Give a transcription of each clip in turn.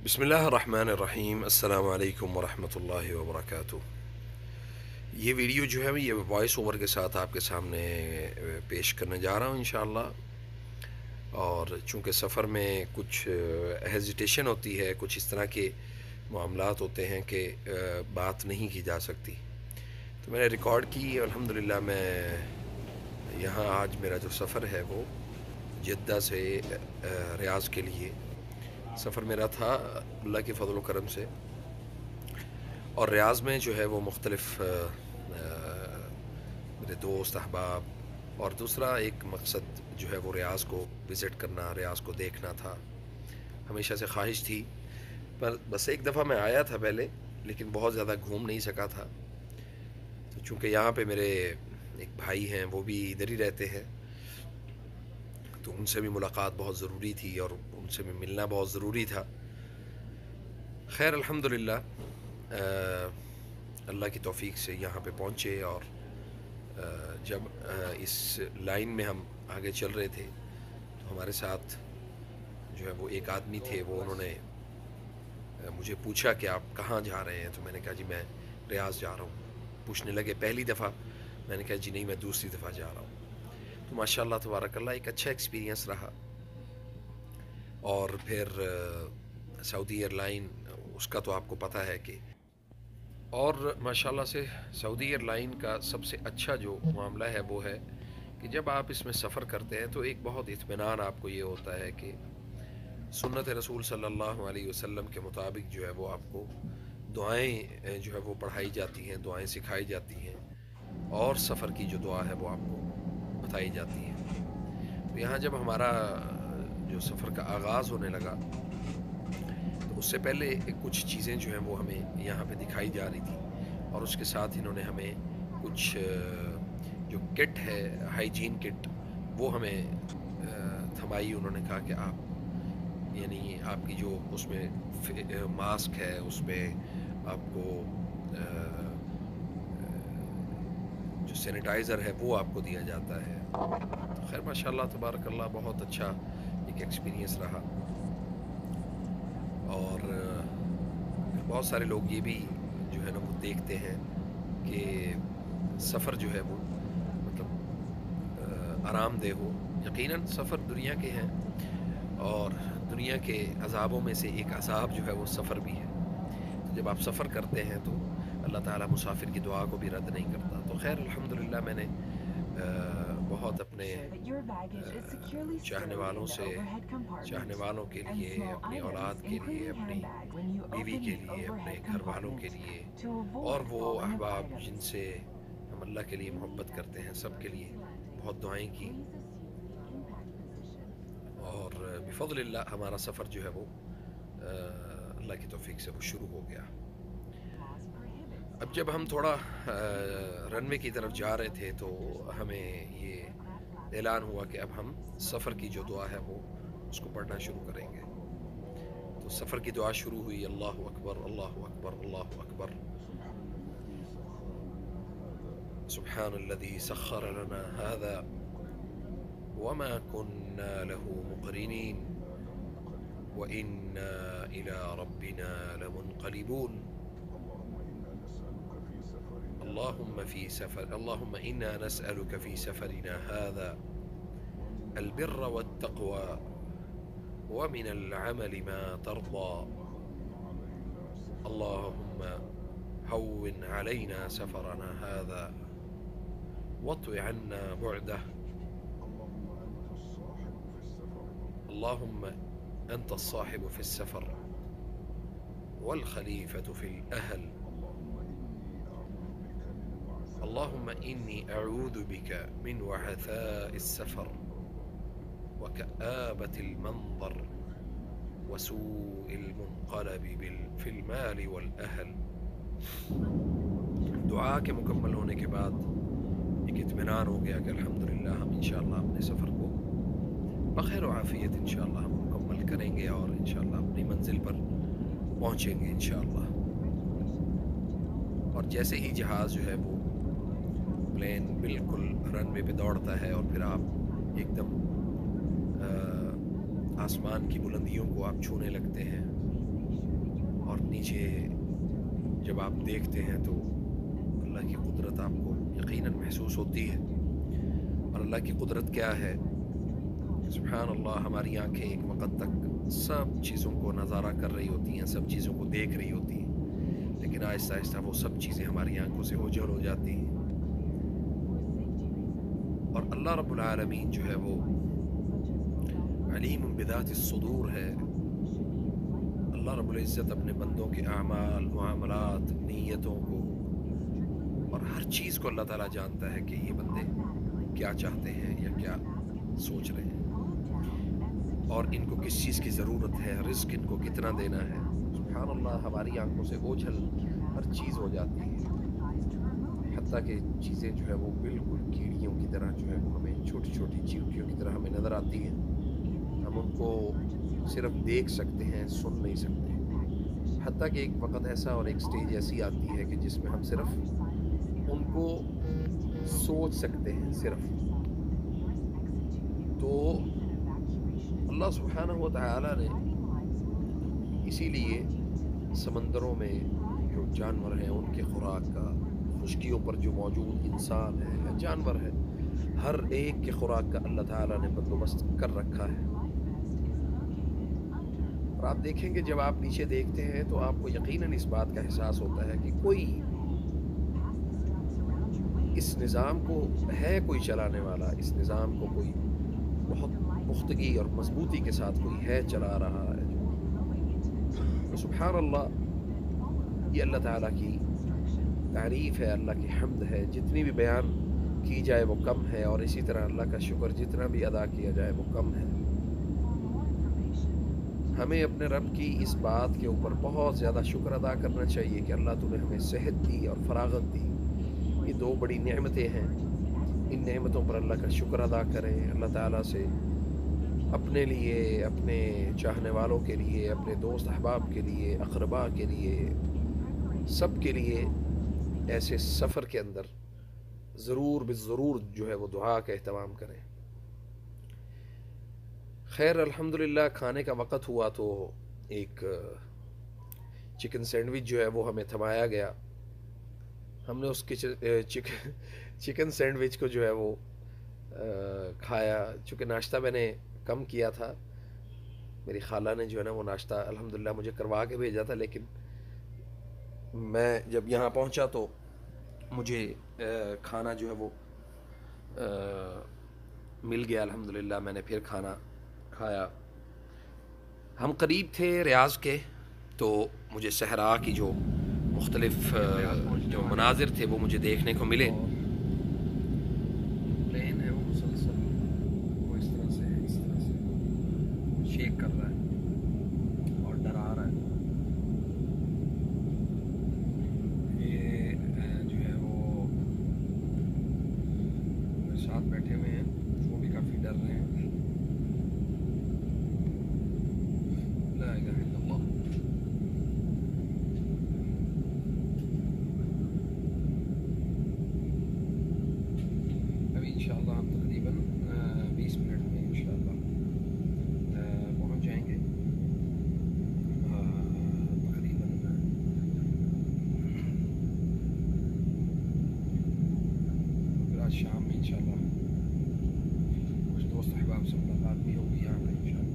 बिस्मिल्लाहिर्रहमानिर्रहीम। अस्सलाम वालेकुम वरहमतुल्लाहि वबरकातुह। ये वीडियो जो है ये वॉइस ओवर के साथ आपके सामने पेश करने जा रहा हूँ इंशाअल्लाह। और चूँकि सफ़र में कुछ हेजिटेशन होती है, कुछ इस तरह के मामलात होते हैं कि बात नहीं की जा सकती, तो मैंने रिकॉर्ड की। अल्हम्दुलिल्लाह मैं यहाँ आज मेरा जो सफ़र है वो जिद्दा से रियाज़ के लिए सफ़र मेरा था अल्लाह के फ़ज़ल व करम से। और रियाज़ में जो है वो मुख्तलिफ़ मेरे दोस्त अहबाब, और दूसरा एक मकसद जो है वो रियाज़ को विज़िट करना, रियाज़ को देखना था। हमेशा से ख्वाहिश थी, पर बस एक दफ़ा मैं आया था पहले, लेकिन बहुत ज़्यादा घूम नहीं सका था। तो चूँकि यहाँ पे मेरे एक भाई हैं, वो भी इधर ही रहते हैं, तो उनसे भी मुलाकात बहुत ज़रूरी थी और उनसे भी मिलना बहुत ज़रूरी था। खैर अल्हम्दुलिल्लाह अल्लाह की तौफ़ीक से यहाँ पे पहुँचे। और जब इस लाइन में हम आगे चल रहे थे तो हमारे साथ जो है वो एक आदमी थे, वो उन्होंने मुझे पूछा कि आप कहाँ जा रहे हैं। तो मैंने कहा जी मैं रियाज़ जा रहा हूँ। पूछने लगे पहली दफ़ा, मैंने कहा जी नहीं मैं दूसरी दफ़ा जा रहा हूँ। तो माशाअल्लाह तबारकल्लाह एक अच्छा एक्सपीरियंस रहा। और फिर सऊदी एयरलाइन, उसका तो आपको पता है कि, और माशाल्लाह से सऊदी एयरलाइन का सबसे अच्छा जो मामला है वो है कि जब आप इसमें सफ़र करते हैं तो एक बहुत इत्मीनान आपको ये होता है कि सुन्नत रसूल सल्लल्लाहु अलैहि वसल्लम के मुताबिक जो है वो आपको दुआएं जो है वो पढ़ाई जाती हैं, दुआएं सिखाई जाती हैं, और सफ़र की जो दुआ है वो आपको बताई जाती है। तो यहाँ जब हमारा जो सफ़र का आगाज़ होने लगा तो उससे पहले कुछ चीज़ें जो हैं वो हमें यहाँ पे दिखाई जा रही थी, और उसके साथ इन्होंने हमें कुछ जो किट है, हाइजीन किट, वो हमें थमाई। उन्होंने कहा कि आप यानी आपकी जो उसमें मास्क है उसमें आपको जो सैनिटाइज़र है वो आपको दिया जाता है। तो खैर माशाल्लाह तबारकल्लाह बहुत अच्छा एक एक्सपीरियंस रहा। और बहुत सारे लोग ये भी जो है ना वो देखते हैं कि सफ़र जो है वो मतलब आरामदेह हो। यकीनन सफ़र दुनिया के हैं, और दुनिया के अज़ाबों में से एक अज़ाब जो है वो सफ़र भी है। तो जब आप सफ़र करते हैं तो अल्लाह ताला मुसाफिर की दुआ को भी रद्द नहीं करता। तो खैर अल्हम्दुलिल्लाह मैंने बहुत अपने चाहने वालों के लिए, अपनी औलाद के लिए, अपनी बीवी के लिए, अपने घर वालों के लिए, और वो अहबाब जिनसे हम अल्लाह के लिए मोहब्बत करते हैं, सब के लिए बहुत दुआएं की। और बिफ़ज़लिल्लाह हमारा सफ़र जो है वो अल्लाह की तौफ़ीक से वो शुरू हो गया। अब जब हम थोड़ा रनवे की तरफ जा रहे थे तो हमें ये ऐलान हुआ कि अब हम सफ़र की जो दुआ है वो उसको पढ़ना शुरू करेंगे। तो सफ़र की दुआ शुरू हुई, अल्लाहु अकबर अल्लाहु अकबर अल्लाहु अकबर, सुब्हानल्लज़ी सख़्ख़र लना हाज़ा वमा कुन्ना लहू मुक़रिनीन व इन्ना इला रब्बिना लमुनक़लिबून। اللهم إنا نسألك في سفرنا هذا البر والتقوى ومن العمل ما ترضى. اللهم هون علينا سفرنا هذا واطو عنا بعده. اللهم أنت الصاحب في السفر والخليفة في الأهل. اللهم إني أعوذ بك من وعثاء السفر وكآبة المنظر وسوء المنقلب في المال والأهل. दुआ के मुकम्मल होने के बाद एक इत्मीनान हो गया कि अल्हम्दुलिल्लाह हम इंशाअल्लाह अपने सफ़र को बख़ैर व आफ़ियत इंशाअल्लाह हम मुकम्मल करेंगे और इंशाअल्लाह अपनी मंजिल पर पहुँचेंगे इंशाअल्लाह। और जैसे ही जहाज़ जो है वो प्लेन बिल्कुल रनवे पे दौड़ता है और फिर आप एकदम आसमान की बुलंदियों को आप छूने लगते हैं, पीछे जब आप देखते हैं तो अल्लाह की कुदरत आपको यकीनन महसूस होती है। और अल्लाह की कुदरत क्या है, सुभान अल्लाह, हमारी आंखें एक वक़्त तक सब चीज़ों को नज़ारा कर रही होती हैं, सब चीज़ों को देख रही होती हैं, लेकिन आहिस्ता आहिस्ता वो सब चीज़ें हमारी आंखों से ओझल हो जाती हैं। और अल्लाह रब्बुल आलमीन जो है वो अलीम बिदातिस सुदूर है। अल्लाह रब्बुल इज़्ज़त अपने बंदों के आमाल, मुआमलात, नीयतों को और हर चीज़ को अल्लाह ताला जानता है कि ये बंदे क्या चाहते हैं या क्या सोच रहे हैं और इनको किस चीज़ की ज़रूरत है, रिज़्क इनको कितना देना है। सुभान अल्लाह, हमारी आंखों से ओझल हर चीज़ हो जाती है, हत्ता कि चीज़ें जो है वो बिल्कुल कीड़ियों की तरह जो है वो हमें छोटी छोटी चींटियों की तरह हमें नज़र आती हैं। हम उनको सिर्फ देख सकते हैं, सुन नहीं सकते। हत्ता कि एक वक़्त ऐसा और एक स्टेज ऐसी आती है कि जिसमें हम सिर्फ उनको सोच सकते हैं सिर्फ। तो अल्लाह सुब्हानहू व तआला ने इसीलिए समंदरों में जो जानवर हैं उनके खुराक का, खुश्कियों पर जो मौजूद इंसान है या जानवर है, हर एक के खुराक का अल्लाह ताला ने बंदोबस्त कर रखा है। और आप देखेंगे जब आप नीचे देखते हैं तो आपको यकीनन इस बात का एहसास होता है कि कोई इस निज़ाम को है, कोई चलाने वाला, इस निज़ाम को कोई बहुत पुख्तगी और मजबूती के साथ कोई है चला रहा है। तो सुभान अल्लाह, ये अल्लाह ताला की तारीफ़ है, अल्लाह की हम्द है। जितनी भी बयान की जाए वो कम है, और इसी तरह अल्लाह का शुक्र जितना भी अदा किया जाए वो कम है। हमें अपने रब की इस बात के ऊपर बहुत ज़्यादा शुक्र अदा करना चाहिए कि अल्लाह तूने हमें सेहत दी और फरागत दी। ये दो बड़ी नेमतें हैं, इन नेमतों पर अल्लाह का शुक्र अदा करें। अल्लाह ताला से अपने लिए, अपने चाहने वालों के लिए, अपने दोस्त अहबाब के लिए, अक़रबा के लिए, सब के लिए ऐसे सफ़र के अंदर ज़रूर जो है वो दुआ का एहतमाम करें। खैर अल्हम्दुलिल्लाह, खाने का वक़्त हुआ तो एक चिकन सैंडविच जो है वो हमें थमाया गया। हमने उस चिकन सैंडविच को जो है वो खाया। चूँकि नाश्ता मैंने कम किया था, मेरी खाला ने जो है ना वो नाश्ता अल्हम्दुलिल्लाह मुझे करवा के भेजा था, लेकिन मैं जब यहाँ पहुँचा तो मुझे खाना जो है वो मिल गया अल्हम्दुलिल्लाह। मैंने फिर खाना खाया। हम करीब थे रियाज़ के, तो मुझे सहरा की जो मुख्तलिफ जो मनाजिर थे वो मुझे देखने को मिले। प्लेन है वो मुसलसल वो इस तरह से शेक कर रहा है और डरा रहा है। ये जो है वो मेरे साथ बैठे हुए हैं, वो भी काफ़ी डर रहे हैं। ला इलाहा इल्लल्लाह। अभी इंशाअल्लाह हम तकरीबन 20 मिनट में इंशाअल्लाह पहुंच जाएंगे। तकरीबन फिर आज शाम में इंशाअल्लाह कुछ दोस्त अहबाब से मुलाकात भी होगी यहाँ पे इंशाअल्लाह।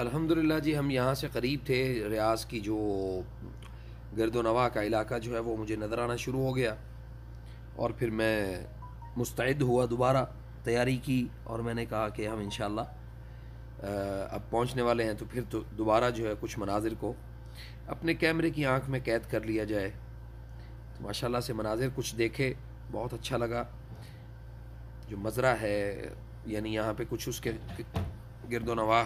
अल्हम्दुलिल्लाह जी, हम यहाँ से करीब थे। रियाज़ की जो गर्दोनवा का इलाका जो है वो मुझे नज़र आना शुरू हो गया, और फिर मैं मुस्तैद हुआ, दोबारा तैयारी की, और मैंने कहा कि हम इंशाअल्लाह अब पहुँचने वाले हैं, तो फिर तो दोबारा जो है कुछ मनाजिर को अपने कैमरे की आँख में कैद कर लिया जाए। तो माशाल्लाह से मनाजिर कुछ देखे, बहुत अच्छा लगा। जो मज़रा है, यानी यहाँ पे कुछ उसके गिरदोनवाह